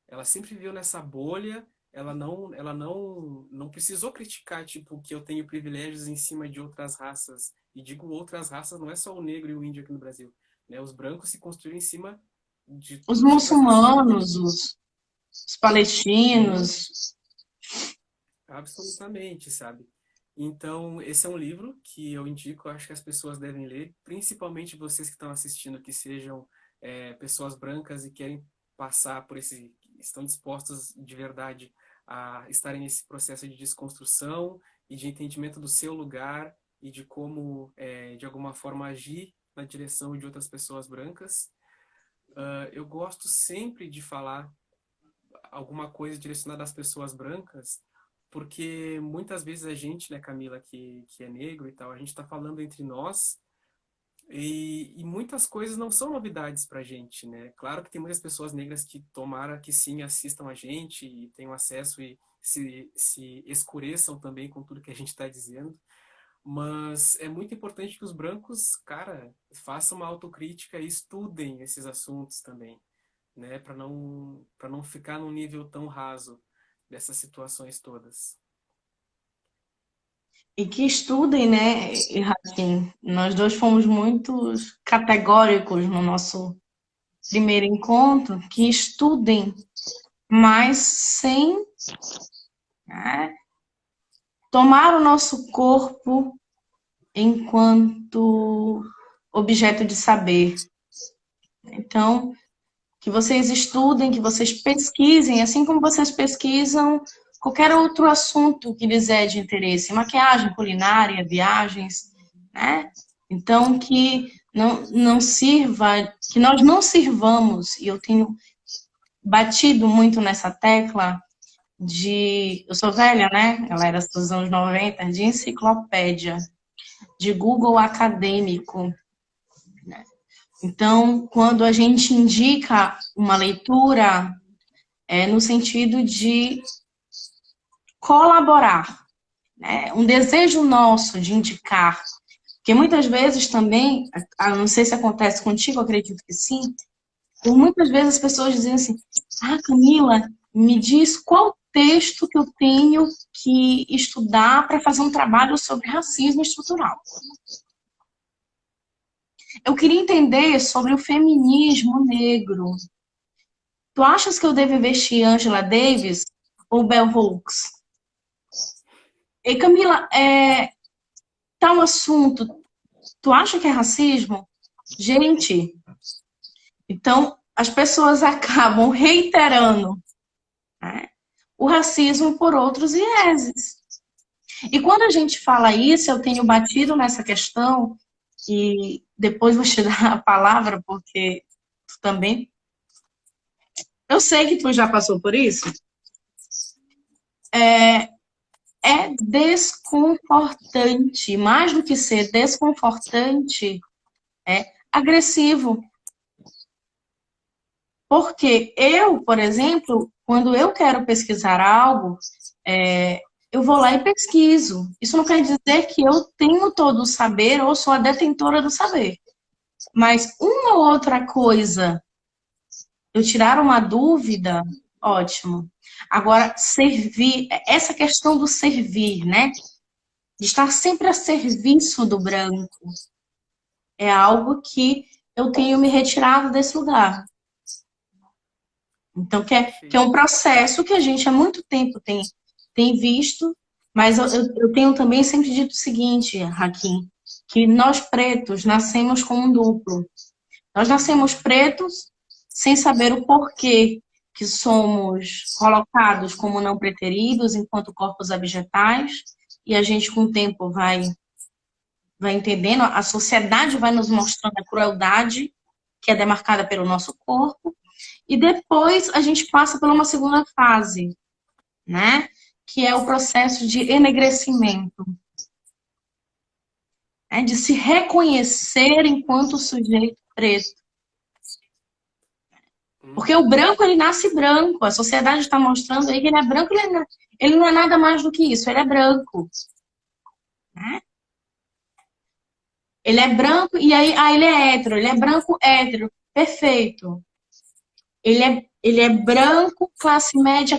Ela sempre viveu nessa bolha, ela não precisou criticar, tipo, que eu tenho privilégios em cima de outras raças. E digo outras raças, não é só o negro e o índio aqui no Brasil, né? Os brancos se construíram em cima de Os todas as outras raças que haviam. muçulmanos, os palestinos. Absolutamente, sabe? Então, esse é um livro que eu indico, eu acho que as pessoas devem ler, principalmente vocês que estão assistindo, que sejam pessoas brancas e querem passar por esse, estão dispostos de verdade a estarem nesse processo de desconstrução e de entendimento do seu lugar e de como, de alguma forma, agir na direção de outras pessoas brancas. Eu gosto sempre de falar alguma coisa direcionada às pessoas brancas, porque muitas vezes a gente, né, Camila, que é negro e tal, a gente está falando entre nós e muitas coisas não são novidades para a gente, né? Claro que tem muitas pessoas negras que tomara que sim assistam a gente e tenham acesso e se escureçam também com tudo que a gente está dizendo, mas é muito importante que os brancos, cara, façam uma autocrítica e estudem esses assuntos também, né? Para não ficar num nível tão raso dessas situações todas. E que estudem, né, assim, nós dois fomos muito categóricos no nosso primeiro encontro, que estudem, mas sem, né, tomar o nosso corpo enquanto objeto de saber. Então, que vocês estudem, que vocês pesquisem, assim como vocês pesquisam qualquer outro assunto que lhes é de interesse, maquiagem, culinária, viagens, né? Então, que não sirva, que nós não sirvamos, e eu tenho batido muito nessa tecla eu sou velha, né? Ela era dos anos 90, de enciclopédia, de Google acadêmico. Então, quando a gente indica uma leitura, é no sentido de colaborar, né? Um desejo nosso de indicar, porque muitas vezes também, não sei se acontece contigo, acredito que sim, por muitas vezes as pessoas dizem assim, Camila, me diz qual texto que eu tenho que estudar para fazer um trabalho sobre racismo estrutural. Eu queria entender sobre o feminismo negro. Tu achas que eu devo investir em Angela Davis ou Bell Hooks? E Camila, tal assunto, tu acha que é racismo? Gente, então as pessoas acabam reiterando, né, o racismo por outros vieses. E quando a gente fala isso, eu tenho batido nessa questão, e depois vou te dar a palavra, porque tu também. Eu sei que tu já passou por isso. É desconfortante, mais do que ser desconfortante, é agressivo. Porque eu, por exemplo, quando eu quero pesquisar algo, eu vou lá e pesquiso. Isso não quer dizer que eu tenho todo o saber ou sou a detentora do saber. Mas uma ou outra coisa, eu tirar uma dúvida, ótimo. Agora, servir, essa questão do servir, né? De estar sempre a serviço do branco, é algo que eu tenho me retirado desse lugar. Então, que é um processo que a gente há muito tempo tem visto, mas eu tenho também sempre dito o seguinte, Hakim, que nós pretos nascemos com um duplo. Nós nascemos pretos sem saber o porquê que somos colocados como não preteridos enquanto corpos abjetais, e a gente com o tempo vai entendendo, a sociedade vai nos mostrando a crueldade que é demarcada pelo nosso corpo, e depois a gente passa por uma segunda fase, né? Que é o processo de enegrecimento, né? De se reconhecer enquanto sujeito preto. Porque o branco, ele nasce branco. A sociedade está mostrando aí que ele é branco, ele não é nada mais do que isso, ele é branco. Né? Ele é branco e aí ele é hétero, ele é branco hétero. Perfeito. Ele é branco, classe média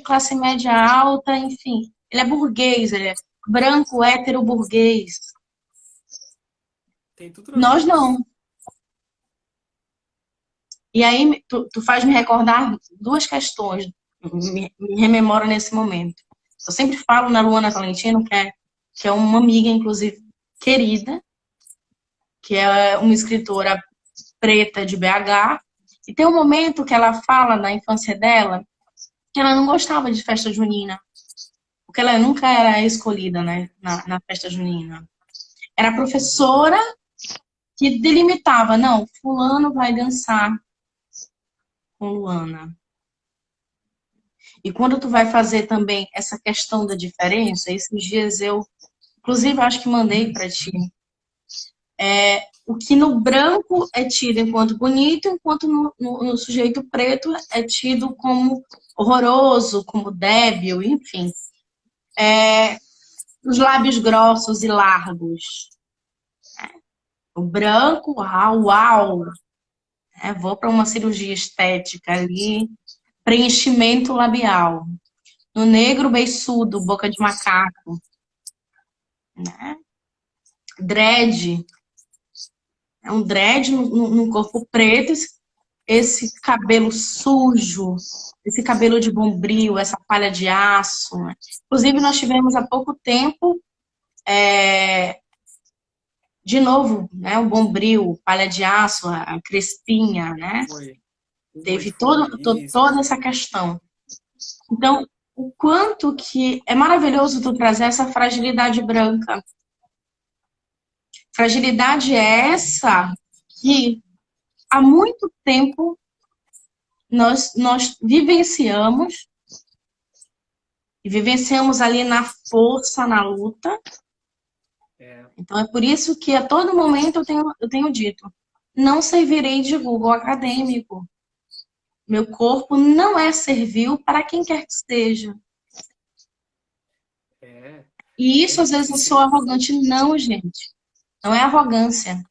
alta, enfim. Ele é burguês, ele é branco, hétero, burguês. Tem tudo nas Nós duas. não. E aí tu faz me recordar duas questões, me rememora nesse momento. Eu sempre falo na Luana Valentino, que é uma amiga, inclusive, querida, que é uma escritora preta de BH, e tem um momento que ela fala na infância dela que ela não gostava de festa junina, porque ela nunca era escolhida, né, na festa junina. Era a Uhum. professora que delimitava, não, fulano vai dançar com Luana. E quando tu vai fazer também essa questão da diferença, esses dias eu, inclusive, acho que mandei para ti, o que no branco é tido enquanto bonito, enquanto no sujeito preto é tido como horroroso, como débil, enfim. Os lábios grossos e largos. O branco, uau, uau, vou para uma cirurgia estética ali, preenchimento labial. No negro, beiçudo, boca de macaco, né? Dread, é um dread no corpo preto, esse cabelo sujo, esse cabelo de bombril, essa palha de aço. Né? Inclusive, nós tivemos há pouco tempo, de novo, né, o bombril, palha de aço, a crespinha, né? Foi. Teve Foi, isso. toda essa questão. Então, o quanto que é maravilhoso tu trazer essa fragilidade branca. Fragilidade é essa que há muito tempo nós vivenciamos, e vivenciamos ali na força, na luta. É, Então, é por isso que a todo momento eu tenho dito, não servirei de Google acadêmico. Meu corpo não é servil para quem quer que seja. é, E é isso, às vezes, eu sou difícil. arrogante. Não, gente. Não é arrogância.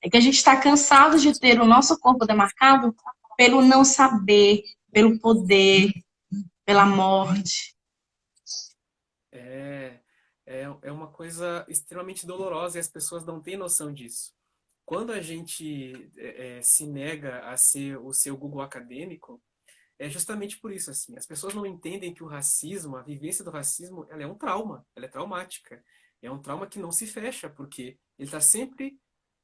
É que a gente está cansado de ter o nosso corpo demarcado pelo não saber, pelo poder, pela morte. É, é uma coisa extremamente dolorosa e as pessoas não têm noção disso. Quando a gente se nega a ser o seu Google acadêmico, é justamente por isso, assim. As pessoas não entendem que o racismo, a vivência do racismo, ela é um trauma, ela é traumática. É um trauma que não se fecha, porque ele está sempre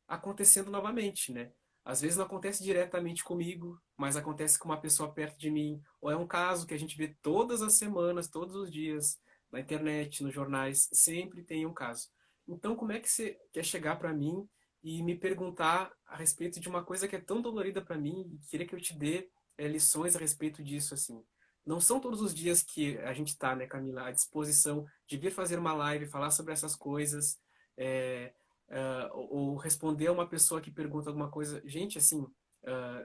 acontecendo novamente, né? Às vezes não acontece diretamente comigo, mas acontece com uma pessoa perto de mim, ou é um caso que a gente vê todas as semanas, todos os dias, na internet, nos jornais, sempre tem um caso. Então, como é que você quer chegar para mim e me perguntar a respeito de uma coisa que é tão dolorida para mim e querer que eu te dê lições a respeito disso, assim? Não são todos os dias que a gente está, né, Camila, à disposição de vir fazer uma live, falar sobre essas coisas, é, ou responder a uma pessoa que pergunta alguma coisa. Gente, assim,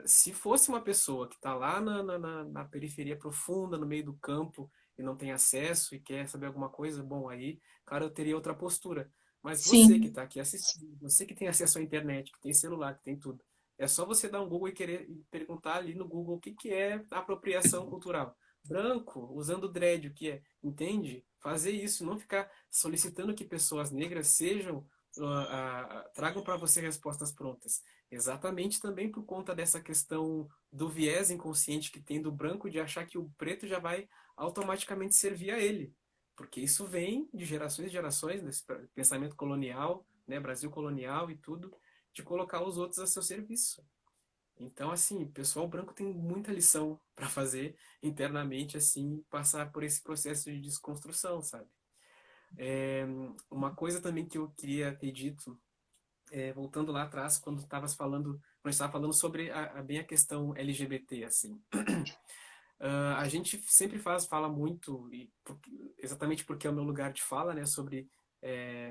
se fosse uma pessoa que está lá na periferia profunda, no meio do campo, e não tem acesso e quer saber alguma coisa, bom, aí, cara, eu teria outra postura. Mas você que Sim, está aqui assistindo, você que tem acesso à internet, que tem celular, que tem tudo, é só você dar um Google e querer perguntar ali no Google o que, que é apropriação cultural. Branco, usando dread, o que é? Entende? Fazer isso, não ficar solicitando que pessoas negras sejam tragam para você respostas prontas. Exatamente também por conta dessa questão do viés inconsciente que tem do branco de achar que o preto já vai automaticamente servir a ele. Porque isso vem de gerações e gerações desse pensamento colonial, né, Brasil colonial e tudo, de colocar os outros a seu serviço. Então, assim, o pessoal branco tem muita lição para fazer internamente, assim, passar por esse processo de desconstrução, sabe? É, uma coisa também que eu queria ter dito, voltando lá atrás, quando estava falando sobre bem a questão LGBT, assim. A gente sempre fala muito, exatamente porque é o meu lugar de fala, né, sobre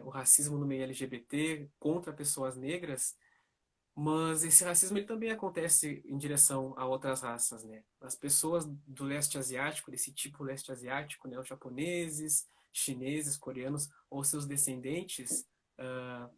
o racismo no meio LGBT contra pessoas negras, Mas esse racismo ele também acontece em direção a outras raças, né? As pessoas do leste asiático, desse tipo leste asiático, né? Os japoneses, chineses, coreanos ou seus descendentes, ah,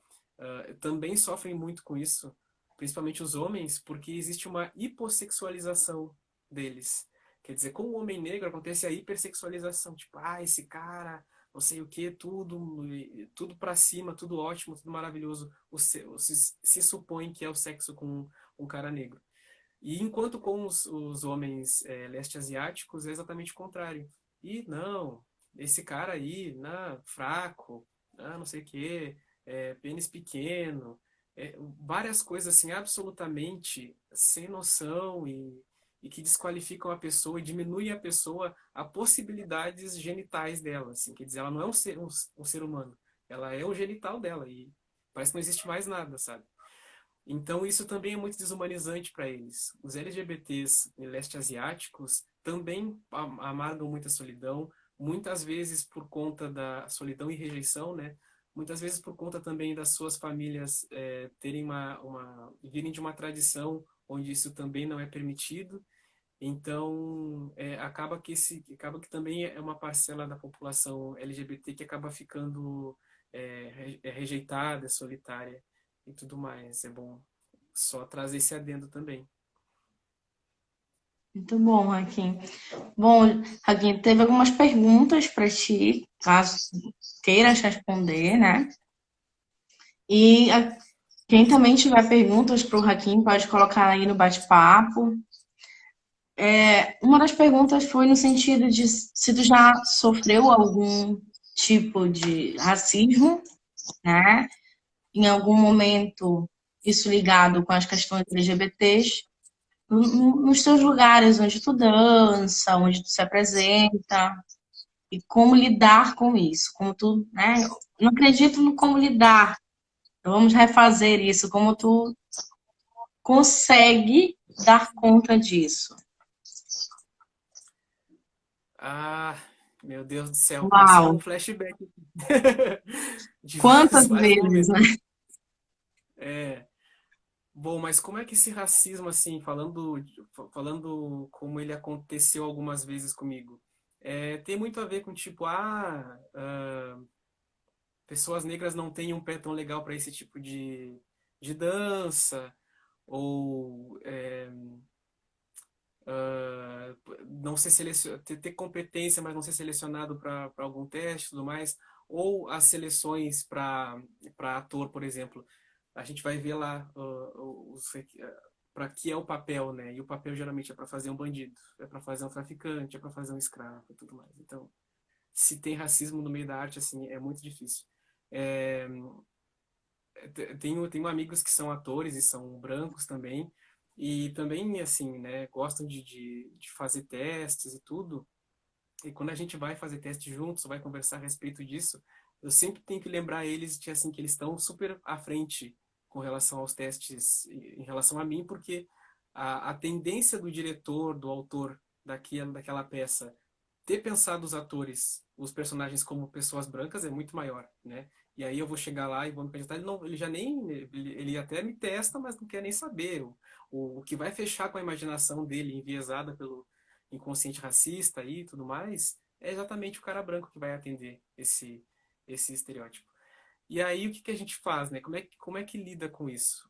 também sofrem muito com isso, principalmente os homens, porque existe uma hipossexualização deles. Quer dizer, com o homem negro acontece a hipersexualização, tipo, esse cara, não sei o que, tudo para cima, tudo ótimo, tudo maravilhoso. Se supõe que é o sexo com um cara negro. E enquanto com os homens leste asiáticos é exatamente o contrário. E não, esse cara aí, não, fraco, não sei o quê, pênis pequeno, várias coisas assim absolutamente sem noção e que desqualificam a pessoa e diminuem a pessoa a possibilidades genitais dela. Assim, quer dizer, ela não é um ser humano, ela é o genital dela e parece que não existe mais nada, sabe? Então, isso também é muito desumanizante para eles. Os LGBTs leste asiáticos também amargam muita solidão, muitas vezes por conta da solidão e rejeição, né? Muitas vezes por conta também das suas famílias terem virem de uma tradição onde isso também não é permitido. Então, acaba que também é uma parcela da população LGBT que acaba ficando rejeitada, solitária e tudo mais. É bom só trazer esse adendo também. Muito bom, Raquel. Bom, Raquel, teve algumas perguntas para ti, caso queiras responder, né? E quem também tiver perguntas para o Raquel pode colocar aí no bate-papo. Uma das perguntas foi no sentido de se tu já sofreu algum tipo de racismo, né? Em algum momento, isso ligado com as questões LGBTs, nos teus lugares onde tu dança, onde tu se apresenta, e como lidar com isso, como tu, né? Não acredito no como lidar, então vamos refazer isso, como tu consegue dar conta disso. Ah, meu Deus do céu, passou um Uau! flashback de Quantas vários vezes, momentos. né? É, bom, mas como é que esse racismo, assim, falando como ele aconteceu algumas vezes comigo, tem muito a ver com tipo, pessoas negras não têm um pé tão legal para esse tipo de dança, ou não ser ter competência, mas não ser selecionado para algum teste e tudo mais, ou as seleções para ator, por exemplo. A gente vai ver lá para que é o papel, né? E o papel geralmente é para fazer um bandido, é para fazer um traficante, é para fazer um escravo e tudo mais. Então, se tem racismo no meio da arte, assim, é muito difícil. É, tenho amigos que são atores e são brancos também, e também, assim, né, gostam de fazer testes e tudo. E quando a gente vai fazer teste juntos, vai conversar a respeito disso, eu sempre tenho que lembrar eles de, assim, que eles estão super à frente com relação aos testes, em relação a mim, porque a tendência do diretor, do autor daquela peça, ter pensado os atores, os personagens como pessoas brancas é muito maior, né? E aí eu vou chegar lá e vou me apresentar, ele já nem, ele até me testa, mas não quer nem saber. O que vai fechar com a imaginação dele, enviesada pelo inconsciente racista e tudo mais, é exatamente o cara branco que vai atender esse estereótipo. E aí o que a gente faz, né? Como é que lida com isso?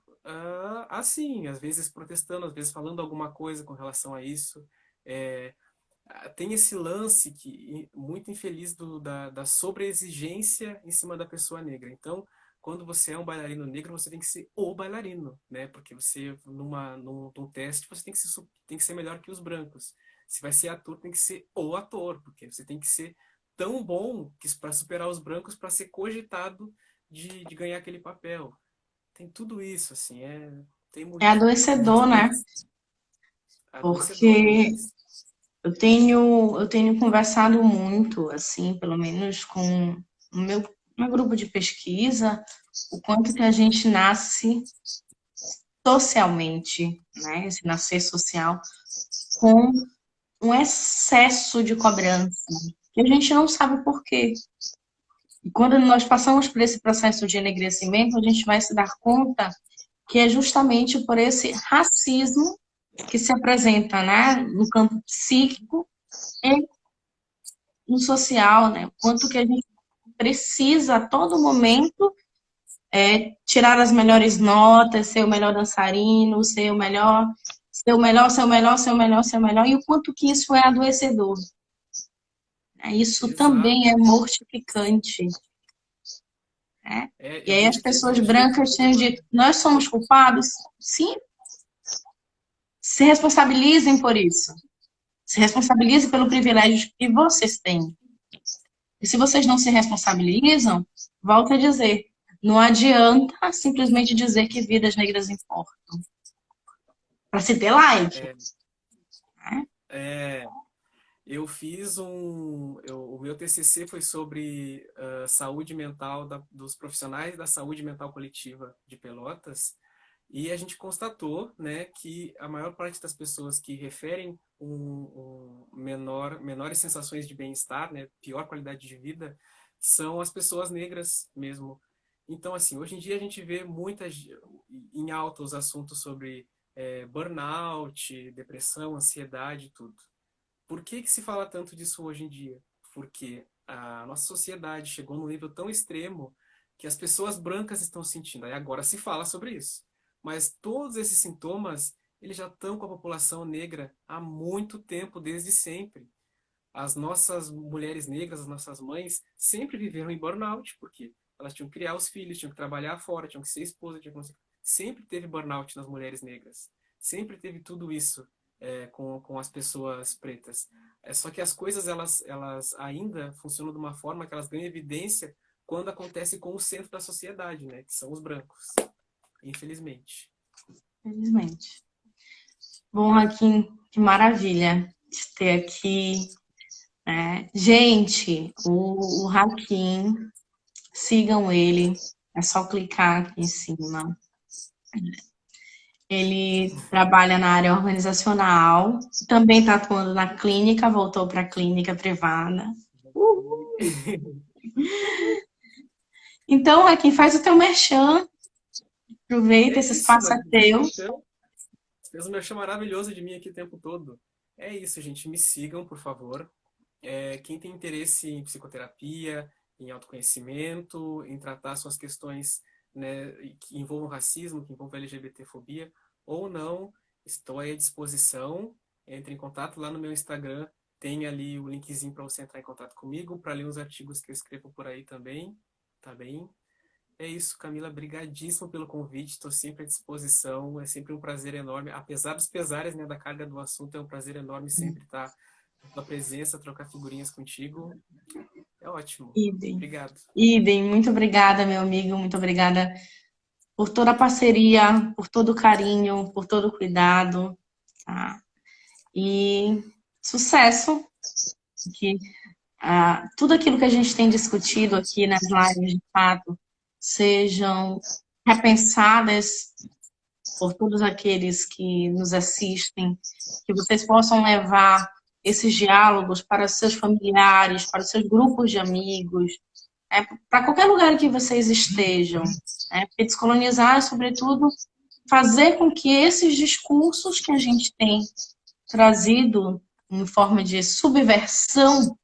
Assim, às vezes protestando, às vezes falando alguma coisa com relação a isso. É, tem esse lance muito infeliz da sobreexigência em cima da pessoa negra. Então, quando você é um bailarino negro, você tem que ser o bailarino, né? Porque você, num teste, você tem que ser melhor que os brancos. Se vai ser ator, tem que ser o ator, porque você tem que ser tão bom que para superar os brancos, para ser cogitado de ganhar aquele papel. Tem tudo isso, assim, tem É muito, adoecedor, muito né? adoecedor Porque demais. eu tenho conversado muito, assim, pelo menos com o meu grupo de pesquisa, o quanto que a gente nasce socialmente, né? Esse nascer social, com um excesso de cobrança, que a gente não sabe por quê. E quando nós passamos por esse processo de enegrecimento, a gente vai se dar conta que é justamente por esse racismo que se apresenta, né, no campo psíquico e no social, né? Quanto que a gente precisa a todo momento tirar as melhores notas, ser o melhor dançarino, ser o melhor, ser o melhor, ser o melhor, ser o melhor, ser o melhor, e o quanto que isso é adoecedor. Isso também Exato. é mortificante. Né? E Eu aí as vejo que pessoas hoje em dia brancas têm dito, nós somos culpados? Sim, se responsabilizem por isso. Se responsabilizem pelo privilégio que vocês têm. E se vocês não se responsabilizam, volto a dizer, não adianta simplesmente dizer que vidas negras importam. Para se ter like. é, Né? é, eu fiz o meu TCC foi sobre saúde mental dos profissionais da saúde mental coletiva de Pelotas. E a gente constatou, né, que a maior parte das pessoas que referem menores sensações de bem-estar, né, pior qualidade de vida, são as pessoas negras mesmo. Então, assim, hoje em dia a gente vê em alta os assuntos sobre burnout, depressão, ansiedade e tudo. Por que se fala tanto disso hoje em dia? Porque a nossa sociedade chegou num nível tão extremo que as pessoas brancas estão sentindo. Aí agora se fala sobre isso. Mas todos esses sintomas, eles já estão com a população negra há muito tempo, desde sempre. As nossas mulheres negras, as nossas mães, sempre viveram em burnout, porque elas tinham que criar os filhos, tinham que trabalhar fora, tinham que ser esposa, tinham que... Sempre teve burnout nas mulheres negras. Sempre teve tudo isso com as pessoas pretas. Só que as coisas, elas ainda funcionam de uma forma que elas ganham evidência quando acontece com o centro da sociedade, né? Que são os brancos. Infelizmente. Infelizmente. Bom, Joaquim, que maravilha de ter aqui. Né? Gente, o Joaquim, sigam ele. É só clicar aqui em cima. Ele trabalha na área organizacional, também está atuando na clínica, voltou para a clínica privada. Então, Joaquim, faz o teu merchan. Aproveita, É esse isso, espaço é mas teu. então, você fez um merchan maravilhoso de mim aqui o tempo todo. É isso, gente. Me sigam, por favor. Quem tem interesse em psicoterapia, em autoconhecimento, em tratar suas questões, né, que envolvam racismo, que envolvam LGBTfobia, ou não, estou aí à disposição. Entre em contato lá no meu Instagram. Tem ali o linkzinho para você entrar em contato comigo, para ler os artigos que eu escrevo por aí também. Tá bem? É isso, Camila. Brigadíssimo pelo convite. Estou sempre à disposição. É sempre um prazer enorme. Apesar dos pesares, né, da carga do assunto, é um prazer enorme sempre estar na tua presença, trocar figurinhas contigo. É ótimo. Idem. Obrigado. Idem. Muito obrigada, meu amigo. Muito obrigada por toda a parceria, por todo o carinho, por todo o cuidado. Tá? E sucesso. Que tudo aquilo que a gente tem discutido aqui nas lives, de fato, sejam repensadas por todos aqueles que nos assistem, que vocês possam levar esses diálogos para os seus familiares, para os seus grupos de amigos, para qualquer lugar que vocês estejam. Porque descolonizar é, sobretudo, fazer com que esses discursos que a gente tem trazido em forma de subversão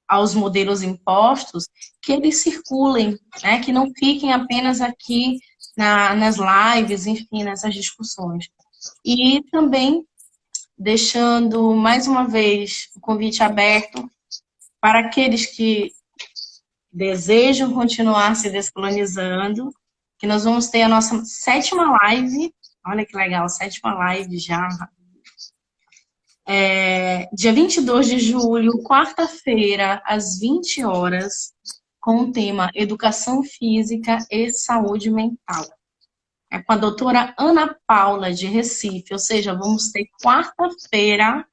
aos modelos impostos, que eles circulem, né? Que não fiquem apenas aqui nas lives, enfim, nessas discussões. E também deixando mais uma vez o convite aberto para aqueles que desejam continuar se descolonizando, que nós vamos ter a nossa 7ª live, olha que legal, 7ª live já, dia 22 de julho, quarta-feira, às 20 horas, com o tema Educação Física e Saúde Mental. É com a doutora Ana Paula, de Recife, ou seja, vamos ter quarta-feira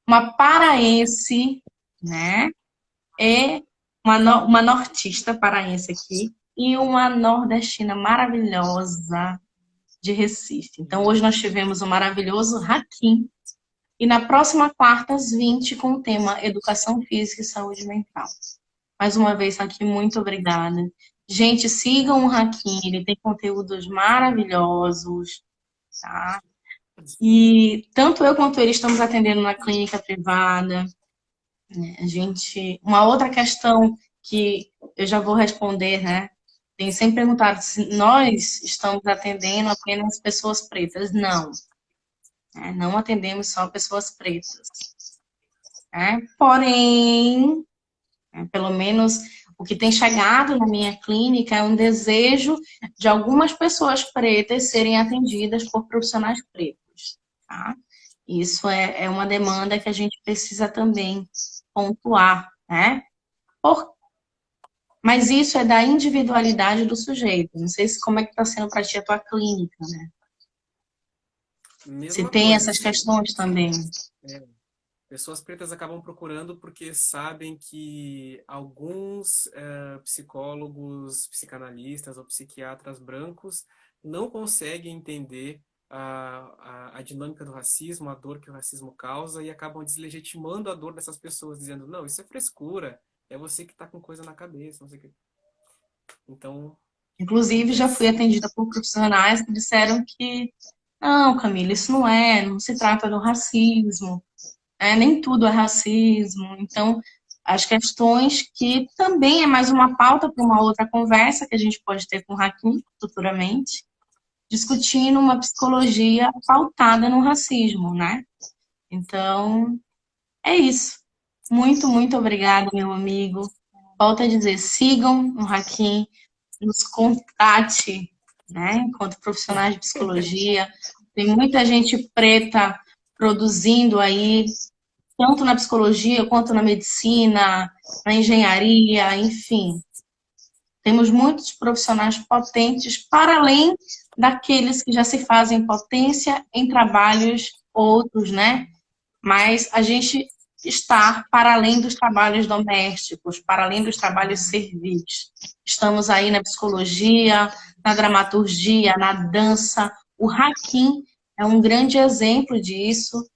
uma paraense, né? E uma nortista paraense aqui e uma nordestina maravilhosa de Recife. Então, hoje nós tivemos o maravilhoso Hakim, e na próxima quarta, às 20, com o tema Educação Física e Saúde Mental. Mais uma vez, aqui, muito obrigada. Gente, sigam o Hakim, ele tem conteúdos maravilhosos, tá? E tanto eu quanto ele estamos atendendo na clínica privada. A gente, uma outra questão que eu já vou responder, né? Tem sempre perguntado se nós estamos atendendo apenas pessoas pretas. Não, né? Não atendemos só pessoas pretas, né? Porém, né, pelo menos o que tem chegado na minha clínica é um desejo de algumas pessoas pretas serem atendidas por profissionais pretos, tá? Isso é uma demanda que a gente precisa também pontuar, né? Por Mas isso é da individualidade do sujeito. Não sei se como é que está sendo para ti a tua clínica, né? Se Mesma tem coisa, essas assim. questões também. É, pessoas pretas acabam procurando porque sabem que alguns psicólogos, psicanalistas ou psiquiatras brancos não conseguem entender a dinâmica do racismo, a dor que o racismo causa e acabam deslegitimando a dor dessas pessoas, dizendo, não, isso é frescura, é você que está com coisa na cabeça, não sei o quê. Então, Inclusive, já fui acontece. atendida por profissionais que disseram que não, Camila, isso não se trata do racismo, né? Nem tudo é racismo. Então, as questões que também é mais uma pauta para uma outra conversa que a gente pode ter com o Hakim futuramente, discutindo uma psicologia pautada no racismo, né? Então, é isso. Muito, muito obrigada, meu amigo. Volto a dizer, sigam o Hakim, nos contate, né? Enquanto profissionais de psicologia. Tem muita gente preta produzindo aí, tanto na psicologia quanto na medicina, na engenharia, enfim. Temos muitos profissionais potentes, para além daqueles que já se fazem potência em trabalhos outros, né? Mas a gente está para além dos trabalhos domésticos, para além dos trabalhos servis. Estamos aí na psicologia, na dramaturgia, na dança. O Hakim é um grande exemplo disso,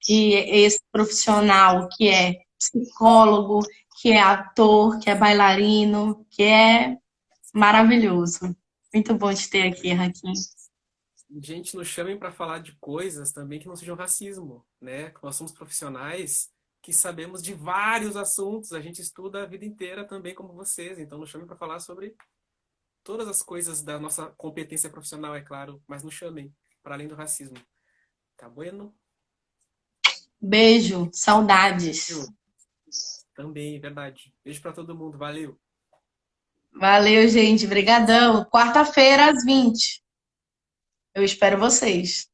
que esse profissional que é psicólogo, que é ator, que é bailarino, que é maravilhoso. Muito bom te ter aqui, Hakim. Gente, nos chamem para falar de coisas também que não sejam racismo, né? Nós somos profissionais que sabemos de vários assuntos, a gente estuda a vida inteira também como vocês, então nos chamem para falar sobre todas as coisas da nossa competência profissional, é claro, mas nos chamem para além do racismo. Tá bueno? Beijo, saudades. Eu também, verdade. Beijo para todo mundo, valeu. Valeu, gente. Brigadão. Quarta-feira, às 20. Eu espero vocês.